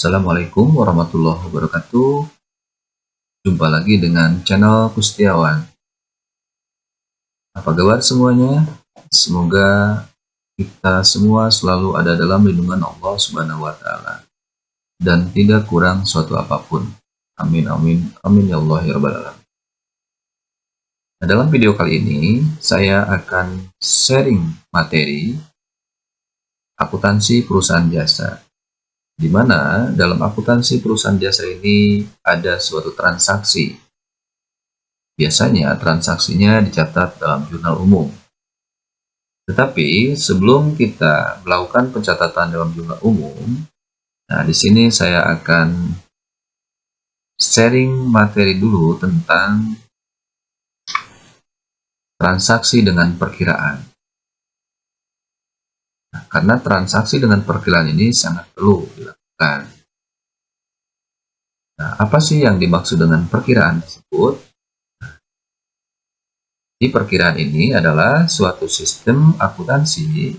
Assalamualaikum warahmatullahi wabarakatuh. Jumpa lagi dengan channel Kustiawan. Apa kabar semuanya? Semoga kita semua selalu ada dalam lindungan Allah Subhanahu wa Ta'ala dan tidak kurang suatu apapun. Amin amin amin ya Allah ya rabbal alamin. Nah, dalam video kali ini saya akan sharing materi akuntansi perusahaan jasa, di mana dalam akuntansi perusahaan jasa ini ada suatu transaksi. Biasanya transaksinya dicatat dalam jurnal umum. Tetapi sebelum kita melakukan pencatatan dalam jurnal umum, nah di sini saya akan sharing materi dulu tentang transaksi dengan perkiraan. Nah, karena transaksi dengan perkiraan ini sangat perlu dilakukan. Nah, apa sih yang dimaksud dengan perkiraan tersebut? Di perkiraan ini adalah suatu sistem akuntansi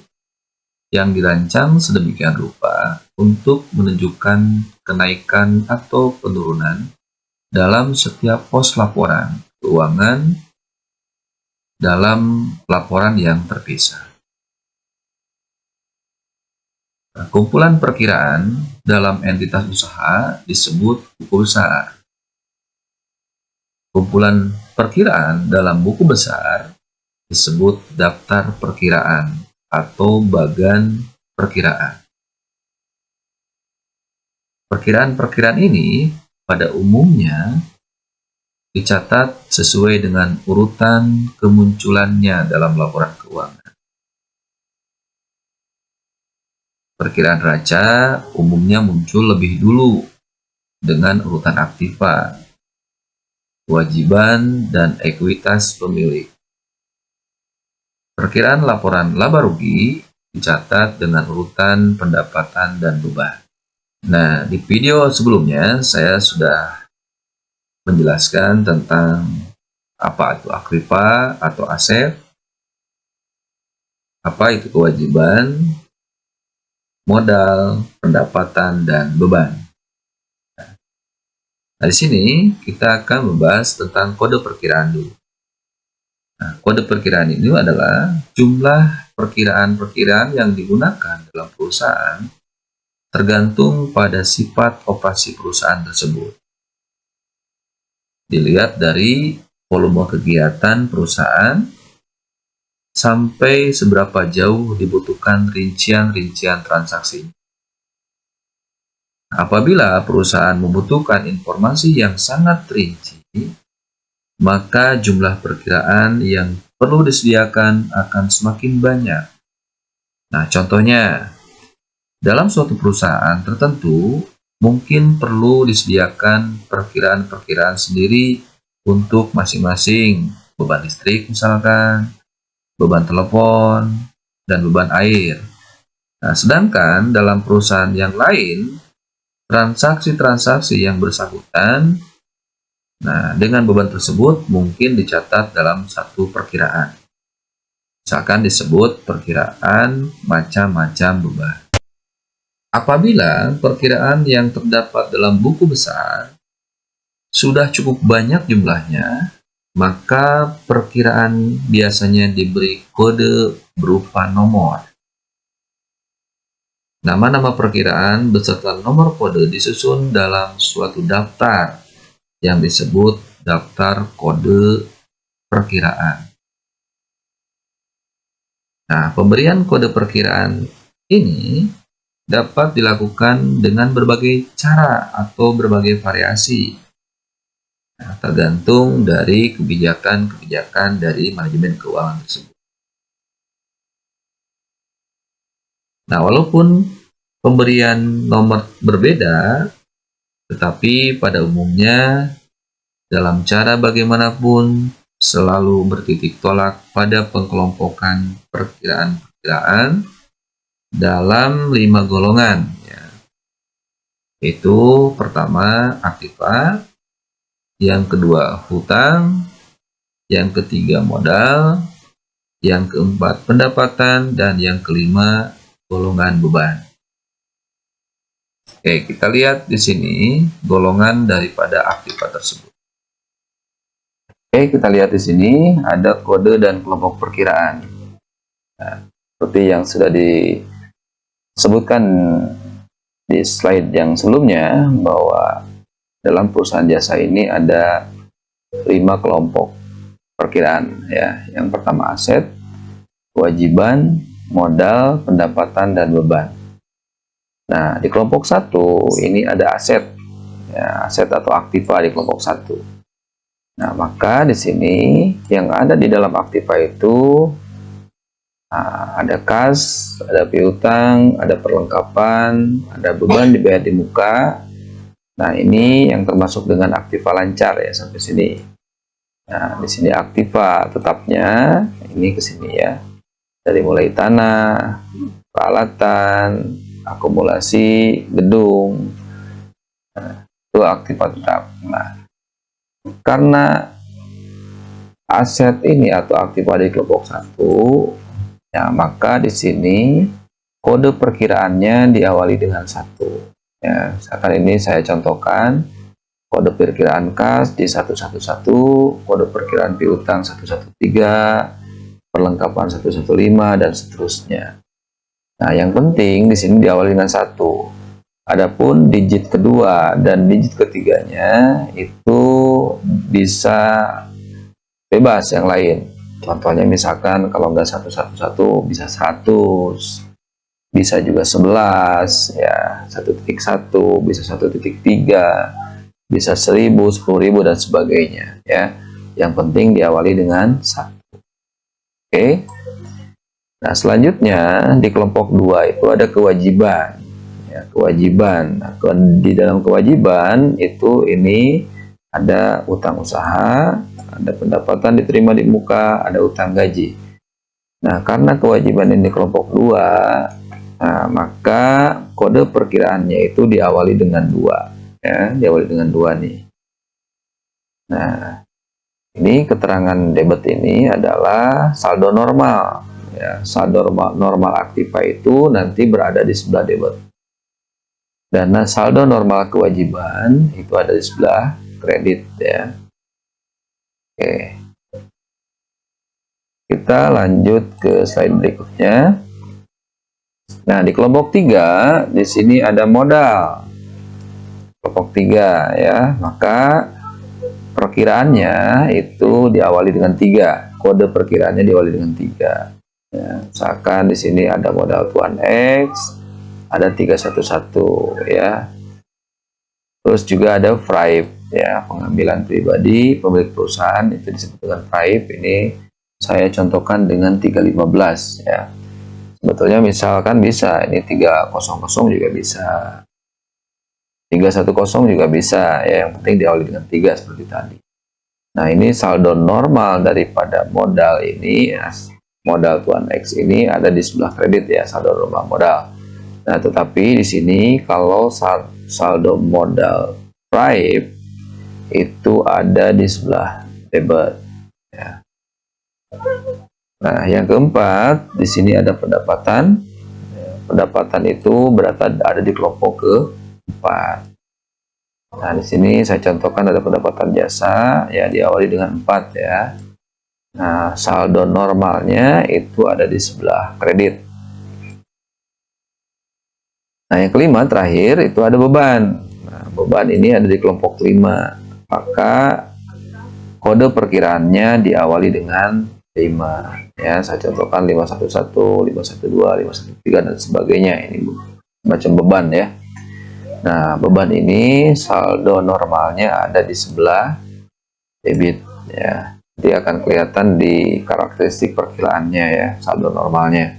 yang dirancang sedemikian rupa untuk menunjukkan kenaikan atau penurunan dalam setiap pos laporan keuangan dalam laporan yang terpisah. Nah, kumpulan perkiraan dalam entitas usaha disebut buku besar. Kumpulan perkiraan dalam buku besar disebut daftar perkiraan atau bagan perkiraan. Perkiraan-perkiraan ini pada umumnya dicatat sesuai dengan urutan kemunculannya dalam laporan keuangan. Perkiraan raca umumnya muncul lebih dulu dengan urutan aktiva, kewajiban, dan ekuitas pemilik. Perkiraan laporan laba rugi dicatat dengan urutan pendapatan dan beban. Nah, di video sebelumnya saya sudah menjelaskan tentang apa itu aktiva atau aset, apa itu kewajiban, modal, pendapatan, dan beban. Nah, di sini kita akan membahas tentang kode perkiraan dulu. Nah, kode perkiraan ini adalah jumlah perkiraan-perkiraan yang digunakan dalam perusahaan tergantung pada sifat operasi perusahaan tersebut. Dilihat dari volume kegiatan perusahaan sampai seberapa jauh dibutuhkan rincian-rincian transaksi. Apabila perusahaan membutuhkan informasi yang sangat rinci, maka jumlah perkiraan yang perlu disediakan akan semakin banyak. Nah, contohnya, dalam suatu perusahaan tertentu, mungkin perlu disediakan perkiraan-perkiraan sendiri untuk masing-masing beban listrik misalkan, beban telepon, dan beban air. Nah, sedangkan dalam perusahaan yang lain, transaksi-transaksi yang bersangkutan, nah, dengan beban tersebut mungkin dicatat dalam satu perkiraan. Misalkan disebut perkiraan macam-macam beban. Apabila perkiraan yang terdapat dalam buku besar sudah cukup banyak jumlahnya, maka perkiraan biasanya diberi kode berupa nomor. Nama-nama perkiraan beserta nomor kode disusun dalam suatu daftar yang disebut daftar kode perkiraan. Nah, pemberian kode perkiraan ini dapat dilakukan dengan berbagai cara atau berbagai variasi. Nah, tergantung dari kebijakan-kebijakan dari manajemen keuangan tersebut. Nah, walaupun pemberian nomor berbeda, tetapi pada umumnya dalam cara bagaimanapun selalu bertitik tolak pada pengkelompokan perkiraan-perkiraan dalam 5 golongan, ya. Yaitu pertama aktiva, yang kedua hutang, yang ketiga modal, yang keempat pendapatan, dan yang kelima golongan beban. Oke, kita lihat di sini golongan daripada aktiva tersebut. Oke, kita lihat di sini ada kode dan kelompok perkiraan. Nah, seperti yang sudah disebutkan di slide yang sebelumnya, bahwa dalam perusahaan jasa ini ada 5 kelompok perkiraan ya. Yang pertama aset, kewajiban, modal, pendapatan, dan beban. Nah, di kelompok 1 ini ada aset ya, aset atau aktiva di kelompok 1. Nah, maka di sini yang ada di dalam aktiva itu ada kas, ada piutang, ada perlengkapan, ada beban dibayar di muka. Nah, ini yang termasuk dengan aktiva lancar ya sampai sini. Nah, di sini aktiva tetapnya ini ke sini ya. Dari mulai tanah, peralatan, akumulasi, gedung. Nah, itu aktiva tetap. Nah, karena aset ini atau aktiva di kelompok 1, ya, maka di sini kode perkiraannya diawali dengan 1. Ya, misalkan ini saya contohkan kode perkiraan kas di 111, kode perkiraan piutang 113, perlengkapan 115, dan seterusnya. Nah, yang penting di sini diawali dengan 1. Adapun digit kedua dan digit ketiganya itu bisa bebas yang lain. Contohnya misalkan kalau nggak 111 bisa 100, bisa juga 11 ya, 1.1 bisa 1.3, bisa 1000, 10.000, dan sebagainya ya. Yang penting diawali dengan 1. Oke. Nah, selanjutnya di kelompok 2 itu ada kewajiban. Ya, kewajiban. Nah, di dalam kewajiban itu ini ada utang usaha, ada pendapatan diterima di muka, ada utang gaji. Nah, karena kewajiban ini kelompok 2, nah, maka kode perkiraannya itu diawali dengan 2 ya, diawali dengan 2 nih. Nah, ini keterangan debit ini adalah saldo normal ya. Saldo normal aktiva itu nanti berada di sebelah debit. Dana saldo normal kewajiban itu ada di sebelah kredit ya. Oke. Kita lanjut ke slide berikutnya. Nah, di kelompok 3 di sini ada modal. Kelompok 3 ya, maka perkiraannya itu diawali dengan 3. Kode perkiraannya diawali dengan 3. Ya, misalkan di sini ada modal Tuan X, ada 311 ya. Terus juga ada FRAIP ya, pengambilan pribadi pemilik perusahaan itu disebut dengan FRAIP. Ini saya contohkan dengan 315 ya. Sebetulnya misalkan bisa ini 300 juga bisa, 310 juga bisa ya, yang penting diawali dengan 3 seperti tadi. Nah, ini saldo normal daripada modal ini ya, modal Tuan X ini ada di sebelah kredit ya, saldo normal modal. Nah, tetapi di sini kalau saldo modal FRAIP itu ada di sebelah debit ya. Nah, yang keempat di sini ada pendapatan. Pendapatan itu berada di kelompok keempat. Nah, di sini saya contohkan ada pendapatan jasa ya, diawali dengan 4 ya. Nah, saldo normalnya itu ada di sebelah kredit. Nah, yang kelima terakhir itu ada beban. Nah, beban ini ada di kelompok 5. Maka kode perkiraannya diawali dengan 5 ya. Saya contohkan 511, 512, 513, dan sebagainya. Ini macam beban ya. Nah, beban ini saldo normalnya ada di sebelah debit ya. Nanti akan kelihatan di karakteristik perkiraannya ya, saldo normalnya.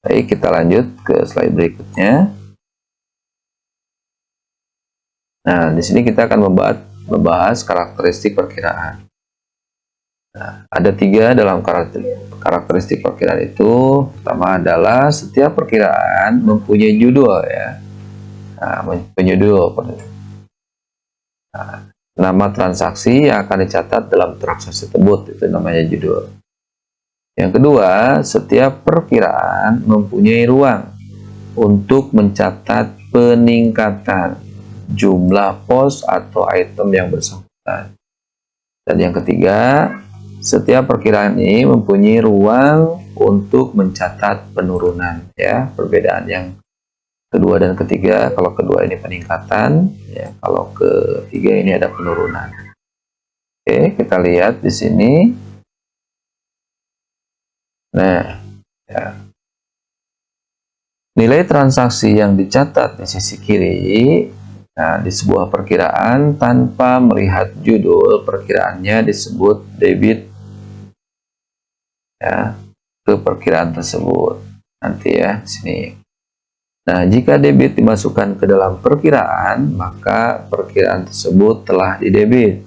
Baik, kita lanjut ke slide berikutnya. Nah, di sini kita akan membahas karakteristik perkiraan. Nah, ada 3 dalam karakteristik perkiraan itu. Pertama adalah setiap perkiraan mempunyai judul ya. Nah, mempunyai judul. Nah, nama transaksi yang akan dicatat dalam transaksi tersebut itu namanya judul. Yang kedua, setiap perkiraan mempunyai ruang untuk mencatat peningkatan jumlah pos atau item yang bersangkutan. Dan yang ketiga, setiap perkiraan ini mempunyai ruang untuk mencatat penurunan, ya. Perbedaan yang kedua dan ketiga, kalau kedua ini peningkatan, ya, kalau ketiga ini ada penurunan. Oke, kita lihat di sini. Nah, ya. Nilai transaksi yang dicatat di sisi kiri, nah, di sebuah perkiraan tanpa melihat judul perkiraannya disebut debit, ya, ke perkiraan tersebut nanti, ya, di sini. Nah, jika debit dimasukkan ke dalam perkiraan, maka perkiraan tersebut telah didebit.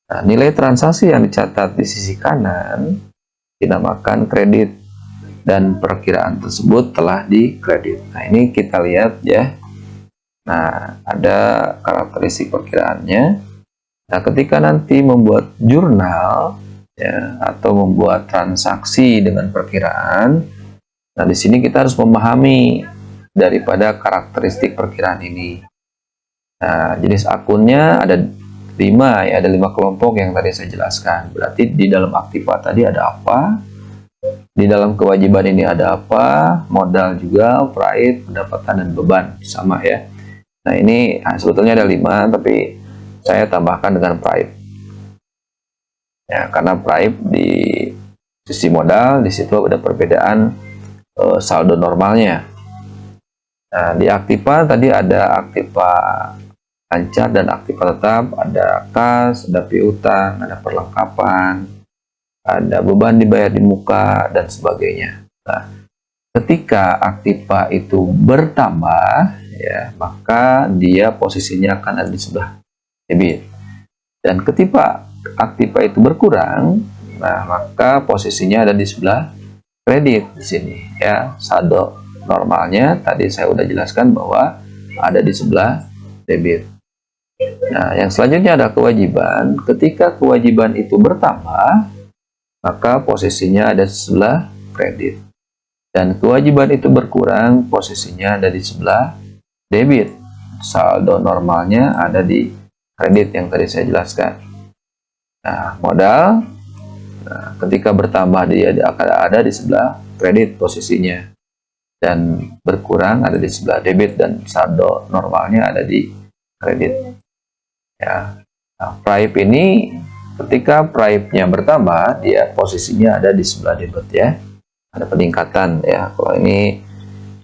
Nah, nilai transaksi yang dicatat di sisi kanan dinamakan kredit dan perkiraan tersebut telah dikredit. Nah, ini kita lihat, ya. Nah, ada karakteristik perkiraannya. Nah, ketika nanti membuat jurnal, ya, atau membuat transaksi dengan perkiraan, nah, di sini kita harus memahami daripada karakteristik perkiraan ini. Nah, jenis akunnya ada 5, ya, ada 5 kelompok yang tadi saya jelaskan. Berarti di dalam aktiva tadi ada apa? Di dalam kewajiban ini ada apa? Modal juga, pride, pendapatan, dan beban. Sama, ya. Nah, ini sebetulnya ada 5, tapi saya tambahkan dengan pride. Ya, karena pride di sisi modal, di situ ada perbedaan saldo normalnya. Nah, di aktiva tadi ada aktiva lancar dan aktiva tetap, ada kas, ada piutang, ada perlengkapan, ada beban dibayar di muka, dan sebagainya. Nah, ketika aktiva itu bertambah, ya, maka dia posisinya akan ada di sebelah debit. Dan ketika aktiva itu berkurang, nah, maka posisinya ada di sebelah kredit di sini, ya. Saldo normalnya tadi saya udah jelaskan bahwa ada di sebelah debit. Nah, yang selanjutnya ada kewajiban. Ketika kewajiban itu bertambah, maka posisinya ada di sebelah kredit. Dan kewajiban itu berkurang, posisinya ada di sebelah debit. Saldo normalnya ada di kredit yang tadi saya jelaskan. Nah, modal, nah, ketika bertambah dia akan ada di sebelah kredit posisinya. Dan berkurang ada di sebelah debit, dan saldo normalnya ada di kredit. Ya. Nah, price ini ketika price-nya bertambah, dia posisinya ada di sebelah debit, ya. Ada peningkatan, ya. Kalau ini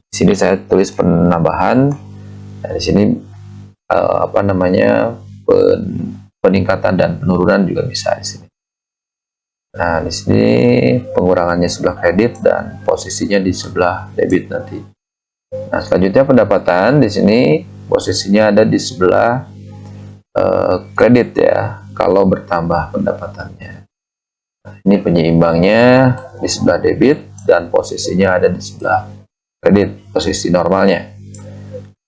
di sini saya tulis penambahan. Nah, di sini apa namanya, peningkatan dan penurunan juga bisa di sini. Nah, di sini pengurangannya sebelah kredit dan posisinya di sebelah debit nanti. Nah, selanjutnya pendapatan di sini posisinya ada di sebelah kredit, ya, kalau bertambah pendapatannya. Nah, ini penyeimbangnya di sebelah debit dan posisinya ada di sebelah kredit, posisi normalnya.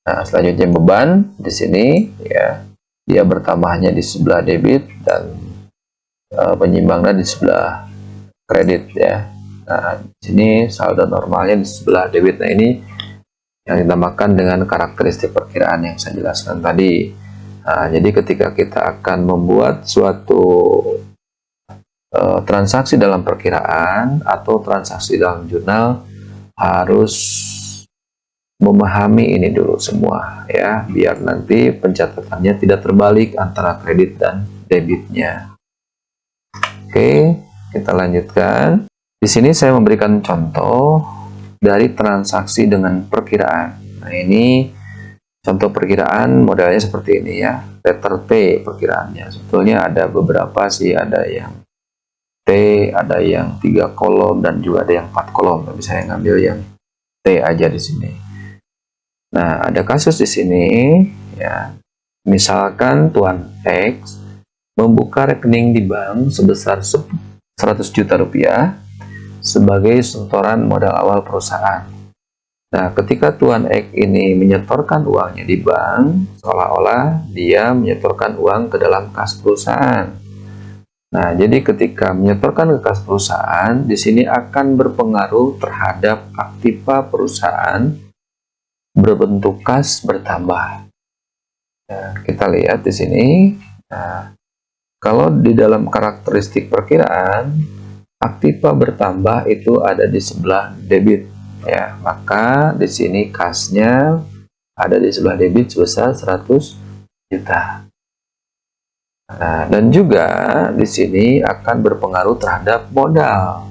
Nah, selanjutnya beban di sini, ya, dia bertambahnya di sebelah debit dan penyeimbangnya di sebelah kredit, ya. Nah, di sini saldo normalnya di sebelah debit. Nah, ini yang dinamakan dengan karakteristik perkiraan yang saya jelaskan tadi. Nah, jadi ketika kita akan membuat suatu transaksi dalam perkiraan atau transaksi dalam jurnal, harus memahami ini dulu semua, ya, biar nanti pencatatannya tidak terbalik antara kredit dan debitnya. Oke, kita lanjutkan. Di sini saya memberikan contoh dari transaksi dengan perkiraan. Nah, ini contoh perkiraan modelnya seperti ini, ya. Letter T perkiraannya. Sebetulnya ada beberapa sih, ada yang T, ada yang 3 kolom, dan juga ada yang 4 kolom. Tapi saya ngambil yang T aja di sini. Nah, ada kasus di sini, ya. Misalkan Tuan X membuka rekening di bank sebesar 100 juta rupiah sebagai setoran modal awal perusahaan. Nah, ketika Tuan X ini menyetorkan uangnya di bank, seolah-olah dia menyetorkan uang ke dalam kas perusahaan. Nah, jadi ketika menyetorkan ke kas perusahaan, di sini akan berpengaruh terhadap aktiva perusahaan berbentuk kas bertambah. Nah, kita lihat di sini. Nah, kalau di dalam karakteristik perkiraan, aktiva bertambah itu ada di sebelah debit, ya. Maka di sini kasnya ada di sebelah debit sebesar 100 juta. Nah, dan juga di sini akan berpengaruh terhadap modal.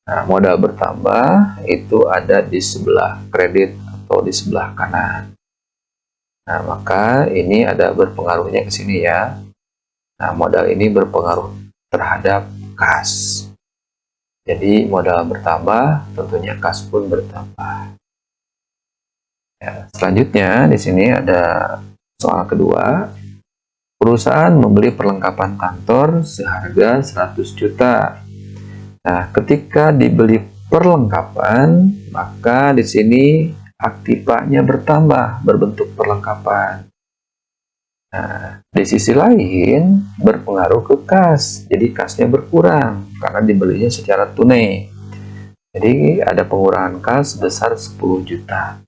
Nah, modal bertambah itu ada di sebelah kredit atau di sebelah kanan. Nah, maka ini ada berpengaruhnya ke sini ya. Nah, modal ini berpengaruh terhadap kas. Jadi modal bertambah, tentunya kas pun bertambah. Ya, selanjutnya di sini ada soal kedua. Perusahaan membeli perlengkapan kantor seharga 100 juta. Nah, ketika dibeli perlengkapan, maka di sini aktivanya bertambah berbentuk perlengkapan. Nah, di sisi lain berpengaruh ke kas. Jadi kasnya berkurang karena dibelinya secara tunai. Jadi ada pengurangan kas sebesar 10 juta.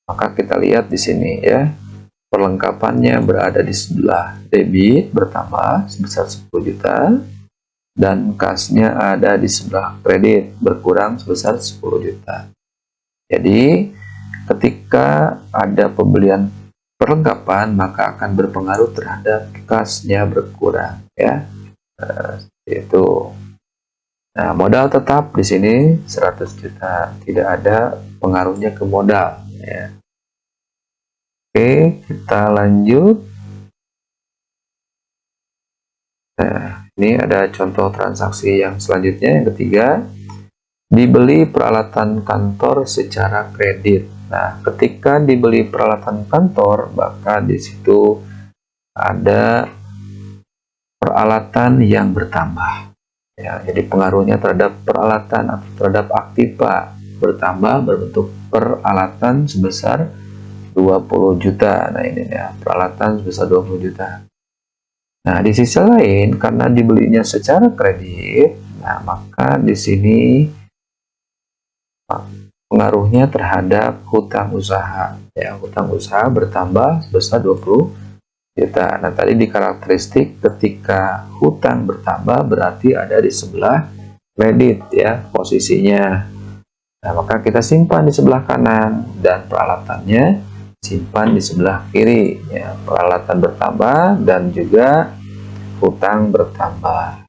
Maka kita lihat di sini ya. Perlengkapannya berada di sebelah debit bertambah sebesar 10 juta dan kasnya ada di sebelah kredit berkurang sebesar 10 juta. Jadi ketika ada pembelian perlengkapan maka akan berpengaruh terhadap kasnya berkurang ya. Itu. Nah, modal tetap di sini 100 juta, tidak ada pengaruhnya ke modal ya. Oke, kita lanjut. Nah, ini ada contoh transaksi yang selanjutnya, yang ketiga. Dibeli peralatan kantor secara kredit. Nah, ketika dibeli peralatan kantor, maka di situ ada peralatan yang bertambah. Ya, jadi pengaruhnya terhadap peralatan atau terhadap aktiva bertambah berbentuk peralatan sebesar 20 juta. Nah, ini ya, peralatan sebesar 20 juta. Nah, di sisi lain karena dibelinya secara kredit, nah maka di sini pengaruhnya terhadap hutang usaha. Ya, hutang usaha bertambah sebesar 20 juta. Nah, tadi di karakteristik ketika hutang bertambah berarti ada di sebelah kredit ya posisinya. Nah, maka kita simpan di sebelah kanan dan peralatannya simpan di sebelah kiri ya. Peralatan bertambah dan juga hutang bertambah.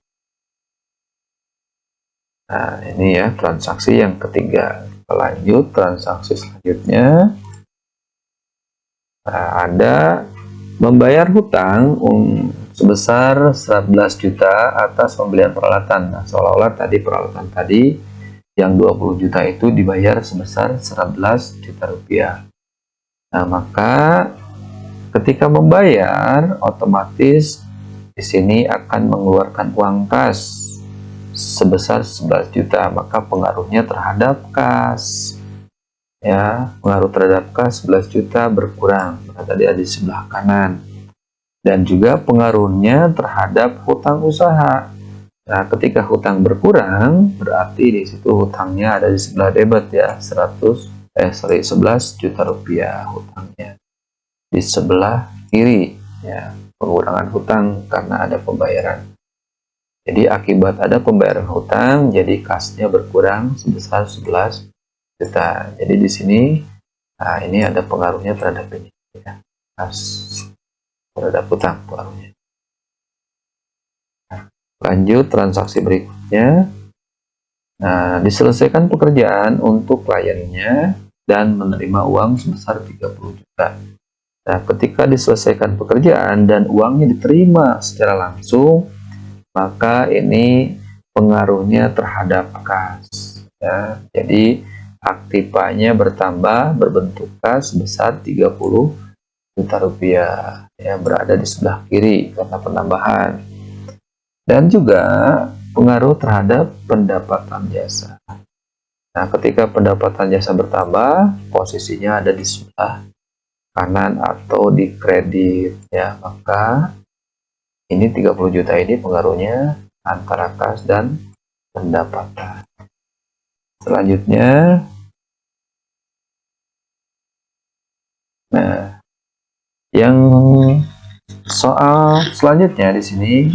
Nah, ini ya transaksi yang ketiga. Kita lanjut transaksi selanjutnya. Nah, ada membayar hutang sebesar 11 juta atas pembelian peralatan. Nah, seolah-olah tadi peralatan tadi yang 20 juta itu dibayar sebesar 11 juta rupiah. Nah, maka ketika membayar otomatis di sini akan mengeluarkan uang kas sebesar 11 juta, maka pengaruhnya terhadap kas ya, pengaruh terhadap kas 11 juta berkurang, maka tadi ada di sebelah kanan. Dan juga pengaruhnya terhadap hutang usaha. Nah, ketika hutang berkurang berarti di situ hutangnya ada di sebelah debit ya, 11 juta rupiah hutangnya di sebelah kiri ya, pengurangan hutang karena ada pembayaran. Jadi akibat ada pembayaran hutang jadi kasnya berkurang sebesar 11 juta. Jadi di sini nah ini ada pengaruhnya terhadap ini ya, kas terhadap hutang pengaruhnya. Nah, lanjut transaksi berikutnya. Nah, diselesaikan pekerjaan untuk kliennya dan menerima uang sebesar 30 juta. Nah, ketika diselesaikan pekerjaan dan uangnya diterima secara langsung, maka ini pengaruhnya terhadap kas. Ya. Jadi aktivanya bertambah berbentuk kas sebesar 30 juta rupiah. Ya, berada di sebelah kiri karena penambahan. Dan juga pengaruh terhadap pendapatan jasa. Nah, ketika pendapatan jasa bertambah, posisinya ada di sebelah kanan atau di kredit ya, maka ini 30 juta ini pengaruhnya antara kas dan pendapatan. Selanjutnya Nah, yang soal selanjutnya di sini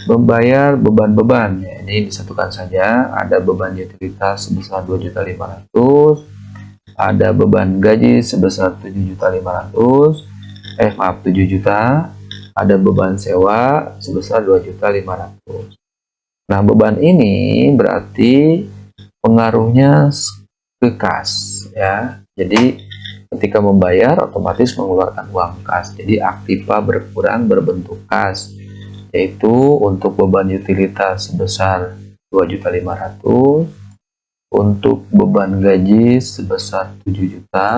membayar beban-beban. Ya, ini disatukan saja. Ada beban utilitas sebesar 2.500.000, ada beban gaji sebesar 7.500.000, maaf 7 juta, ada beban sewa sebesar 2.500.000. Nah, beban ini berarti pengaruhnya ke kas ya. Jadi ketika membayar otomatis mengeluarkan uang kas. Jadi aktiva berkurang berbentuk kas, yaitu untuk beban utilitas sebesar 2.500.000, untuk beban gaji sebesar 7 juta,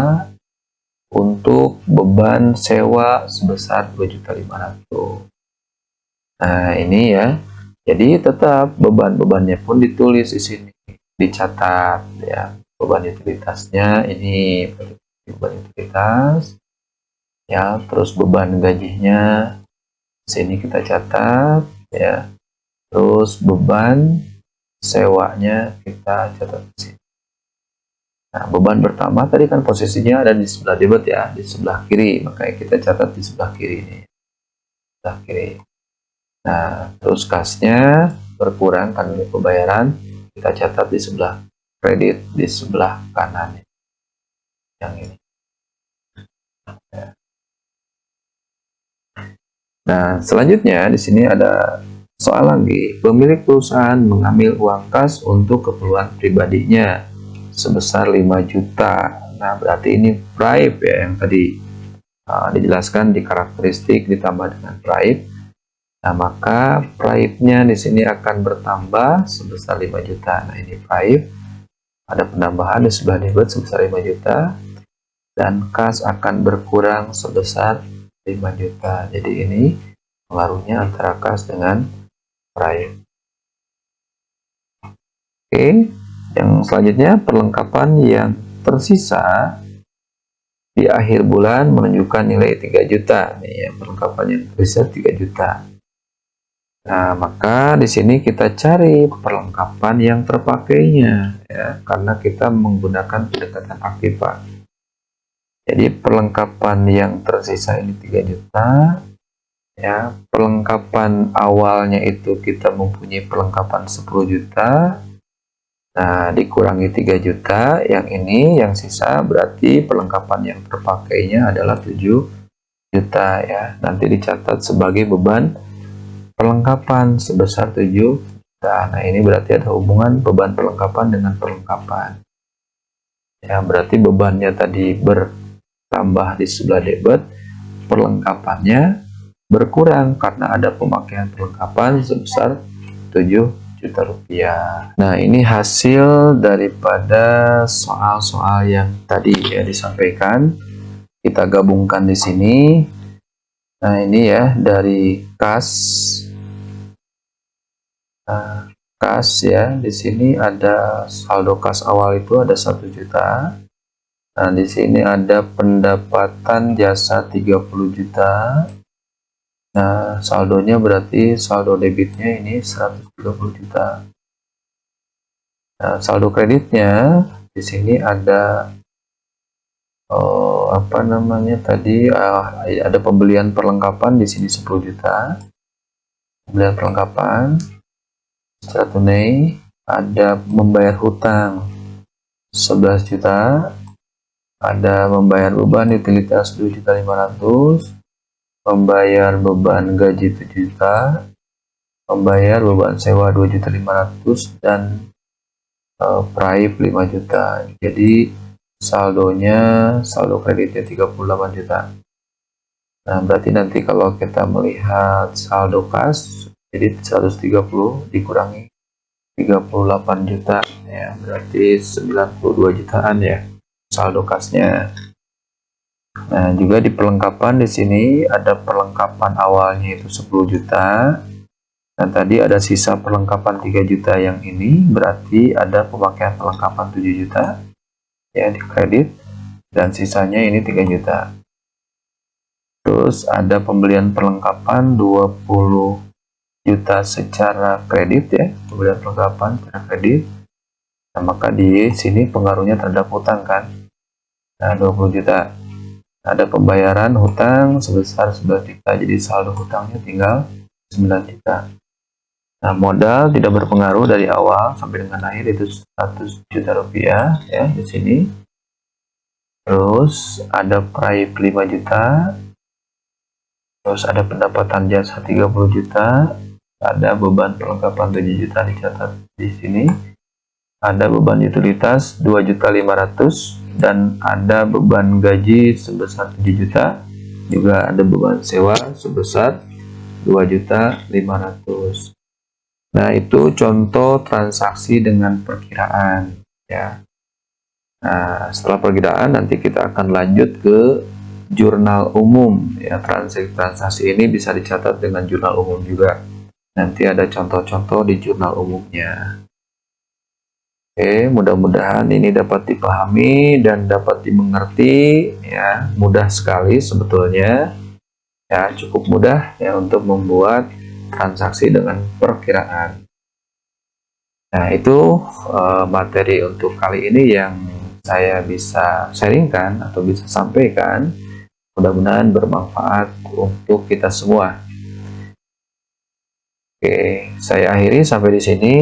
untuk beban sewa sebesar 2.500.000. Nah, ini ya. Jadi tetap beban-bebannya pun ditulis di sini, dicatat ya. Beban utilitasnya ini beban utilitas ya, terus beban gajinya sini kita catat ya, terus beban sewanya kita catat di sini. Nah, beban pertama tadi kan posisinya ada di sebelah debit ya, di sebelah kiri, makanya kita catat di sebelah kiri ini, sebelah kiri. Nah, terus kasnya berkurang karena pembayaran, kita catat di sebelah kredit di sebelah kanan yang ini. Nah, selanjutnya di sini ada soal lagi. Pemilik perusahaan mengambil uang kas untuk keperluan pribadinya sebesar 5 juta. Nah, berarti ini bribe ya, yang tadi dijelaskan di karakteristik ditambah dengan bribe. Nah, maka bribe-nya di sini akan bertambah sebesar 5 juta. Nah, ini bribe. Ada penambahan di sebelah debit sebesar 5 juta. Dan kas akan berkurang sebesar 5 juta. Jadi ini pengaruhnya antara kas dengan bribe. Oke, yang selanjutnya perlengkapan yang tersisa di akhir bulan menunjukkan nilai 3 juta. Nih ya, perlengkapan yang tersisa 3 juta. Nah, maka di sini kita cari perlengkapan yang terpakainya ya, karena kita menggunakan pendekatan aktiva. Jadi perlengkapan yang tersisa ini 3 juta ya. Perlengkapan awalnya itu kita mempunyai perlengkapan 10 juta. Nah, dikurangi 3 juta, yang ini yang sisa berarti perlengkapan yang terpakainya adalah 7 juta ya. Nanti dicatat sebagai beban perlengkapan sebesar 7 juta. Nah, ini berarti ada hubungan beban perlengkapan dengan perlengkapan. Ya, berarti bebannya tadi bertambah di sebelah debit, perlengkapannya berkurang karena ada pemakaian perlengkapan sebesar 7 juta rupiah. Nah, ini hasil daripada soal-soal yang tadi ya disampaikan. Kita gabungkan di sini. Nah, ini ya dari kas. Kas ya, di sini ada saldo kas awal itu ada 1 juta. Nah, di sini ada pendapatan jasa 30 juta. Nah, saldonya berarti saldo debitnya ini 130 juta. Nah, saldo kreditnya di sini ada apa namanya tadi, ada pembelian perlengkapan di sini 10 juta. Pembelian perlengkapan secara tunai, ada membayar hutang 11 juta, ada membayar beban utilitas 2.500.000, membayar beban gaji 7 juta, membayar beban sewa 2.500.000, dan bribe 5 juta. Jadi saldo kreditnya 38 juta. Nah, berarti nanti kalau kita melihat saldo kas, jadi 130 dikurangi 38 juta ya, berarti 92 jutaan ya saldo kasnya. Nah, juga di perlengkapan di sini ada perlengkapan awalnya itu 10 juta. Dan tadi ada sisa perlengkapan 3 juta yang ini, berarti ada pemakaian perlengkapan 7 juta ya di kredit, dan sisanya ini 3 juta. Terus ada pembelian perlengkapan 20 juta secara kredit ya, pembelian perlengkapan secara kredit. Nah, maka di sini pengaruhnya terhadap hutang kan. Nah, 20 juta. Ada pembayaran hutang sebesar 11 juta, jadi saldo hutangnya tinggal 9 juta. Nah, modal tidak berpengaruh dari awal sampai dengan akhir, itu 100 juta rupiah ya di sini. Terus ada praib 5 juta. Terus ada pendapatan jasa 30 juta. Ada beban perlengkapan 7 juta dicatat di sini. Ada beban utilitas 2.500.000 dan ada beban gaji sebesar 7 juta. Juga ada beban sewa sebesar 2.500.000. Nah, itu contoh transaksi dengan perkiraan ya. Nah, setelah perkiraan nanti kita akan lanjut ke jurnal umum ya. Transaksi ini bisa dicatat dengan jurnal umum juga. Nanti ada contoh-contoh di jurnal umumnya. Oke, mudah-mudahan ini dapat dipahami dan dapat dimengerti ya. Mudah sekali sebetulnya. Ya, cukup mudah ya untuk membuat transaksi dengan perkiraan. Nah, itu materi untuk kali ini yang saya bisa sharingkan atau bisa sampaikan. Mudah-mudahan bermanfaat untuk kita semua. Oke, saya akhiri sampai di sini.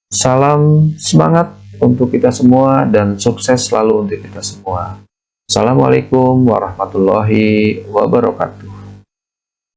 Salam semangat untuk kita semua dan sukses selalu untuk kita semua. Assalamualaikum warahmatullahi wabarakatuh.